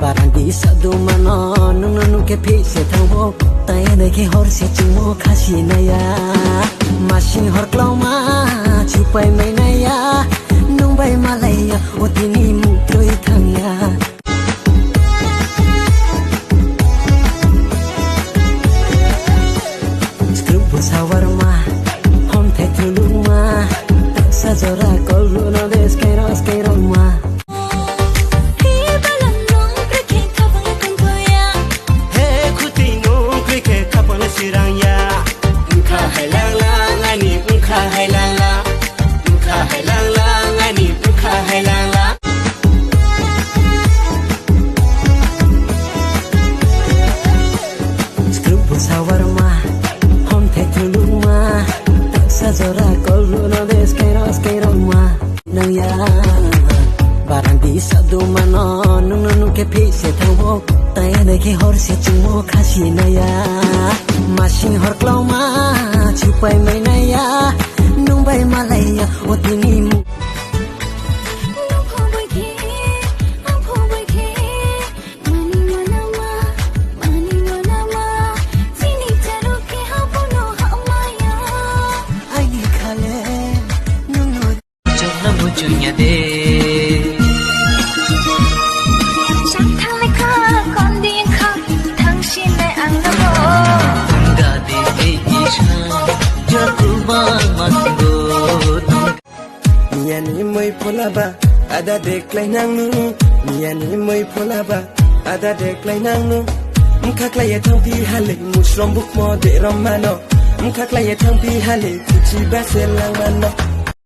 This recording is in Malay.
Barandi sadu mano nung ke pise thawo tai ne ke hor se chumo khasi na ya masin hor kloma chupai mai na ya nung bai malaya otini mu troi thang ya skrub sawarma hon the tuluma sajora koluna des kairos ma sawarma hom the tuluma sajora koluna des kairos ma nang ya barandi sadu mano nung ke pise thawo tai ne ke hor se chumo khasi na ya masin hor kloma chupai mai na ya nung bai malaya otini mu Mujunya de Sang thang le kha kon ding kha thang shin le ang na mo Tungga de ei cha jaku ba mango Miani moi polaba ada deklai nang nu Miani moi polaba ada deklai nang nu Mkha klai thang pi hale musrom buk mo de romano Mkha klai thang pi hale kuchi ba selang mano